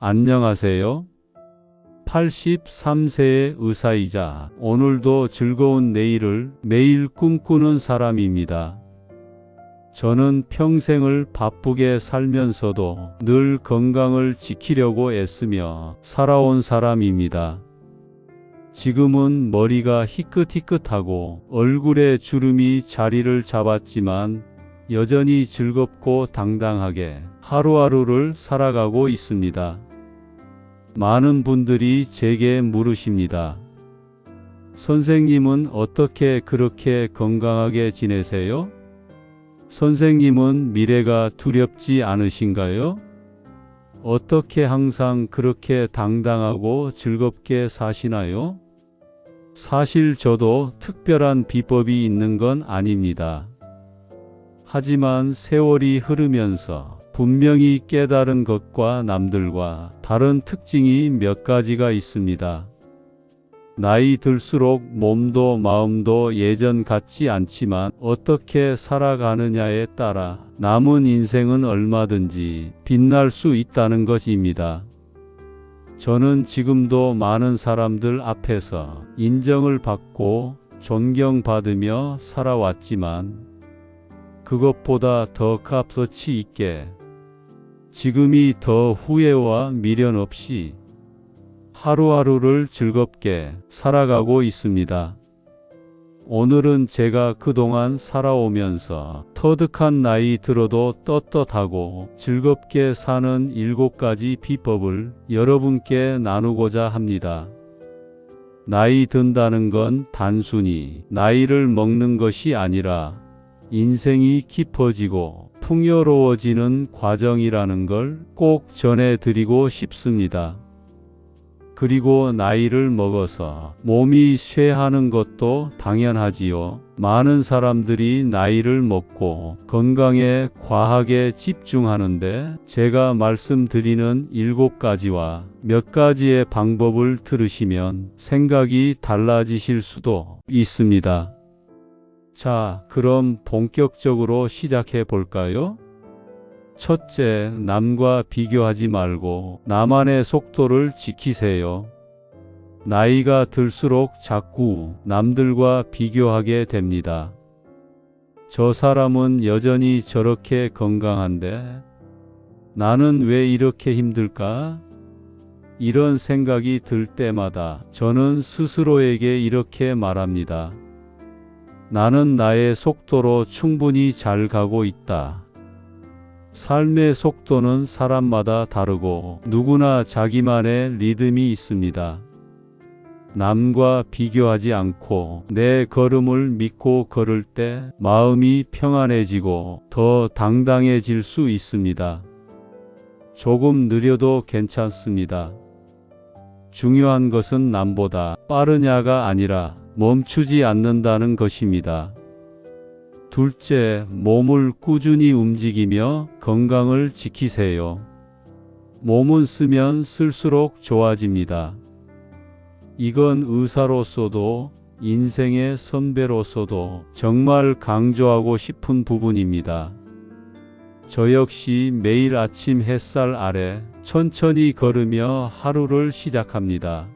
안녕하세요. 83세의 의사이자 오늘도 즐거운 내일을 매일 꿈꾸는 사람입니다. 저는 평생을 바쁘게 살면서도 늘 건강을 지키려고 애쓰며 살아온 사람입니다. 지금은 머리가 희끗희끗하고 얼굴에 주름이 자리를 잡았지만 여전히 즐겁고 당당하게 하루하루를 살아가고 있습니다. 많은 분들이 제게 물으십니다. 선생님은 어떻게 그렇게 건강하게 지내세요? 선생님은 미래가 두렵지 않으신가요? 어떻게 항상 그렇게 당당하고 즐겁게 사시나요? 사실 저도 특별한 비법이 있는 건 아닙니다. 하지만 세월이 흐르면서 분명히 깨달은 것과 남들과 다른 특징이 몇 가지가 있습니다. 나이 들수록 몸도 마음도 예전 같지 않지만 어떻게 살아가느냐에 따라 남은 인생은 얼마든지 빛날 수 있다는 것입니다. 저는 지금도 많은 사람들 앞에서 인정을 받고 존경받으며 살아왔지만 그것보다 더 값어치 있게 지금이 더 후회와 미련 없이 하루하루를 즐겁게 살아가고 있습니다. 오늘은 제가 그동안 살아오면서 터득한 나이 들어도 떳떳하고 즐겁게 사는 7가지 비법을 여러분께 나누고자 합니다. 나이 든다는 건 단순히 나이를 먹는 것이 아니라 인생이 깊어지고 풍요로워지는 과정이라는 걸 꼭 전해드리고 싶습니다. 그리고 나이를 먹어서 몸이 쇠하는 것도 당연하지요. 많은 사람들이 나이를 먹고 건강에 과하게 집중하는데 제가 말씀드리는 7가지와 몇 가지의 방법을 들으시면 생각이 달라지실 수도 있습니다. 자, 그럼 본격적으로 시작해 볼까요? 첫째, 남과 비교하지 말고 나만의 속도를 지키세요. 나이가 들수록 자꾸 남들과 비교하게 됩니다. 저 사람은 여전히 저렇게 건강한데 나는 왜 이렇게 힘들까? 이런 생각이 들 때마다 저는 스스로에게 이렇게 말합니다. 나는 나의 속도로 충분히 잘 가고 있다. 삶의 속도는 사람마다 다르고 누구나 자기만의 리듬이 있습니다. 남과 비교하지 않고 내 걸음을 믿고 걸을 때 마음이 평안해지고 더 당당해질 수 있습니다. 조금 느려도 괜찮습니다. 중요한 것은 남보다 빠르냐가 아니라 멈추지 않는다는 것입니다. 둘째, 몸을 꾸준히 움직이며 건강을 지키세요. 몸은 쓰면 쓸수록 좋아집니다. 이건 의사로서도 인생의 선배로서도 정말 강조하고 싶은 부분입니다. 저 역시 매일 아침 햇살 아래 천천히 걸으며 하루를 시작합니다.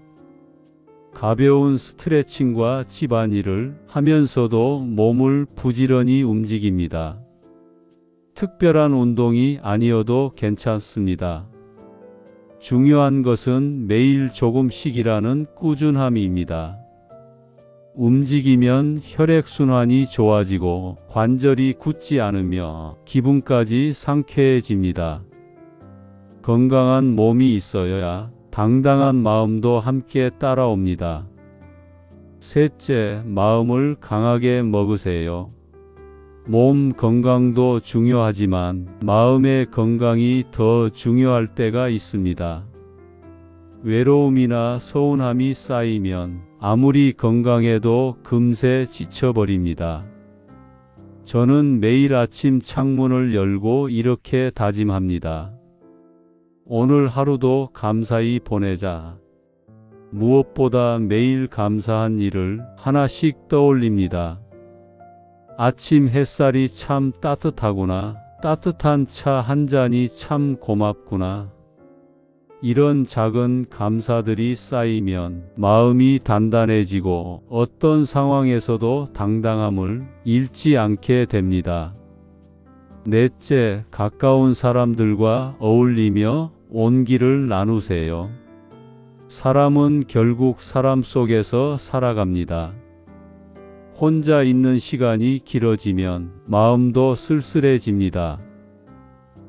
가벼운 스트레칭과 집안일을 하면서도 몸을 부지런히 움직입니다. 특별한 운동이 아니어도 괜찮습니다. 중요한 것은 매일 조금씩이라는 꾸준함입니다. 움직이면 혈액순환이 좋아지고 관절이 굳지 않으며 기분까지 상쾌해집니다. 건강한 몸이 있어야 당당한 마음도 함께 따라옵니다. 셋째, 마음을 강하게 먹으세요. 몸 건강도 중요하지만 마음의 건강이 더 중요할 때가 있습니다. 외로움이나 서운함이 쌓이면 아무리 건강해도 금세 지쳐버립니다. 저는 매일 아침 창문을 열고 이렇게 다짐합니다. 오늘 하루도 감사히 보내자. 무엇보다 매일 감사한 일을 하나씩 떠올립니다. 아침 햇살이 참 따뜻하구나. 따뜻한 차 한 잔이 참 고맙구나. 이런 작은 감사들이 쌓이면 마음이 단단해지고 어떤 상황에서도 당당함을 잃지 않게 됩니다. 넷째, 가까운 사람들과 어울리며 온기를 나누세요. 사람은 결국 사람 속에서 살아갑니다. 혼자 있는 시간이 길어지면 마음도 쓸쓸해집니다.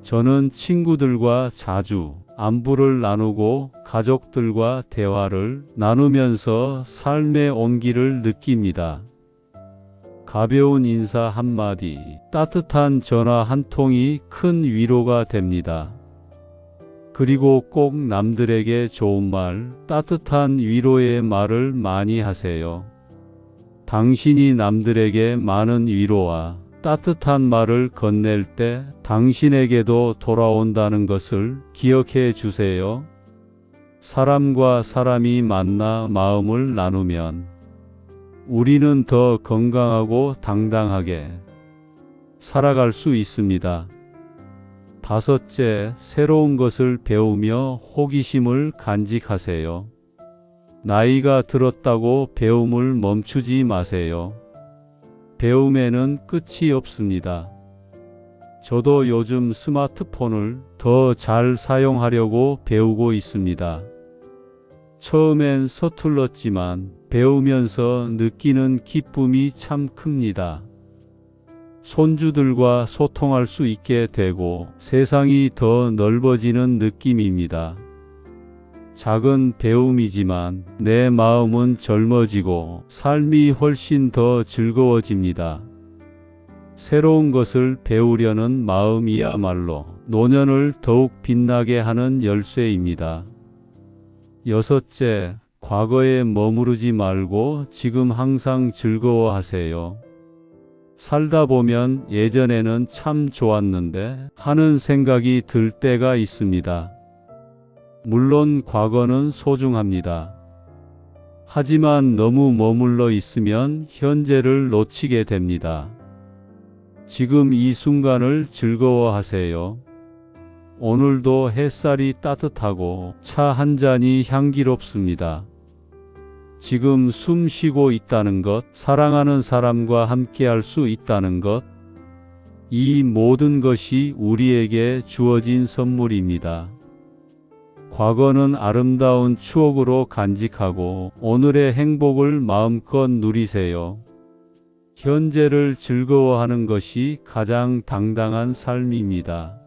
저는 친구들과 자주 안부를 나누고 가족들과 대화를 나누면서 삶의 온기를 느낍니다. 가벼운 인사 한마디, 따뜻한 전화 한 통이 큰 위로가 됩니다. 그리고 꼭 남들에게 좋은 말, 따뜻한 위로의 말을 많이 하세요. 당신이 남들에게 많은 위로와 따뜻한 말을 건넬 때 당신에게도 돌아온다는 것을 기억해 주세요. 사람과 사람이 만나 마음을 나누면 우리는 더 건강하고 당당하게 살아갈 수 있습니다. 다섯째, 새로운 것을 배우며 호기심을 간직하세요. 나이가 들었다고 배움을 멈추지 마세요. 배움에는 끝이 없습니다. 저도 요즘 스마트폰을 더 잘 사용하려고 배우고 있습니다. 처음엔 서툴렀지만 배우면서 느끼는 기쁨이 참 큽니다. 손주들과 소통할 수 있게 되고 세상이 더 넓어지는 느낌입니다. 작은 배움이지만 내 마음은 젊어지고 삶이 훨씬 더 즐거워집니다. 새로운 것을 배우려는 마음이야말로 노년을 더욱 빛나게 하는 열쇠입니다. 여섯째, 과거에 머무르지 말고 지금 항상 즐거워하세요. 살다 보면 예전에는 참 좋았는데 하는 생각이 들 때가 있습니다. 물론 과거는 소중합니다. 하지만 너무 머물러 있으면 현재를 놓치게 됩니다. 지금 이 순간을 즐거워하세요. 오늘도 햇살이 따뜻하고 차 한 잔이 향기롭습니다. 지금 숨 쉬고 있다는 것, 사랑하는 사람과 함께할 수 있다는 것, 이 모든 것이 우리에게 주어진 선물입니다. 과거는 아름다운 추억으로 간직하고 오늘의 행복을 마음껏 누리세요. 현재를 즐거워하는 것이 가장 당당한 삶입니다.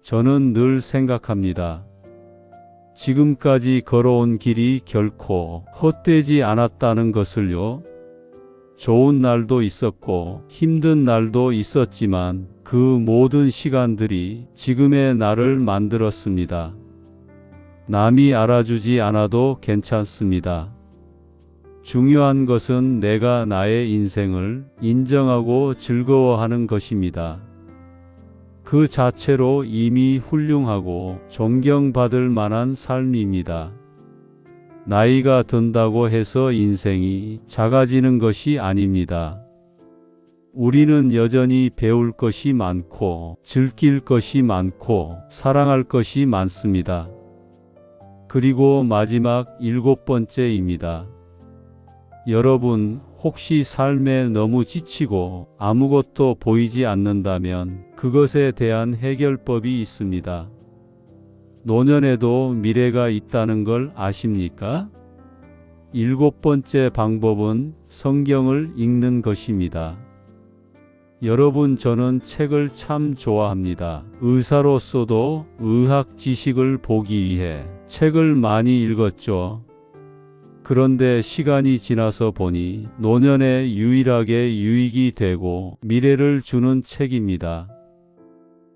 저는 늘 생각합니다. 지금까지 걸어온 길이 결코 헛되지 않았다는 것을요. 좋은 날도 있었고 힘든 날도 있었지만 그 모든 시간들이 지금의 나를 만들었습니다. 남이 알아주지 않아도 괜찮습니다. 중요한 것은 내가 나의 인생을 인정하고 즐거워하는 것입니다. 그 자체로 이미 훌륭하고 존경받을 만한 삶입니다. 나이가 든다고 해서 인생이 작아지는 것이 아닙니다. 우리는 여전히 배울 것이 많고 즐길 것이 많고 사랑할 것이 많습니다. 그리고 마지막 7번째입니다. 여러분, 혹시 삶에 너무 지치고 아무것도 보이지 않는다면 그것에 대한 해결법이 있습니다. 노년에도 미래가 있다는 걸 아십니까? 7번째 방법은 성경을 읽는 것입니다. 여러분, 저는 책을 참 좋아합니다. 의사로서도 의학 지식을 보기 위해 책을 많이 읽었죠. 그런데 시간이 지나서 보니 노년에 유일하게 유익이 되고 미래를 주는 책입니다.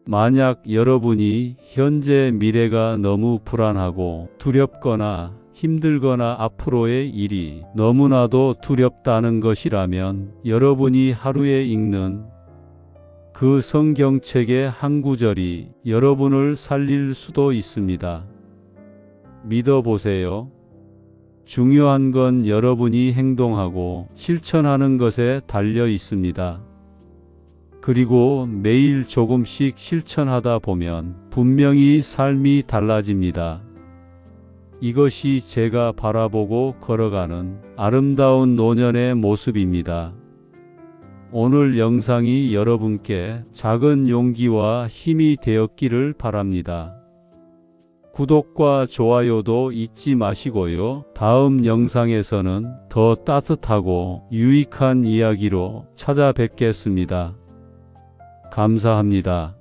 만약 여러분이 현재 미래가 너무 불안하고 두렵거나 힘들거나 앞으로의 일이 너무나도 두렵다는 것이라면 여러분이 하루에 읽는 그 성경책의 한 구절이 여러분을 살릴 수도 있습니다. 믿어보세요. 중요한 건 여러분이 행동하고 실천하는 것에 달려 있습니다. 그리고 매일 조금씩 실천하다 보면 분명히 삶이 달라집니다. 이것이 제가 바라보고 걸어가는 아름다운 노년의 모습입니다. 오늘 영상이 여러분께 작은 용기와 힘이 되었기를 바랍니다. 구독과 좋아요도 잊지 마시고요. 다음 영상에서는 더 따뜻하고 유익한 이야기로 찾아뵙겠습니다. 감사합니다.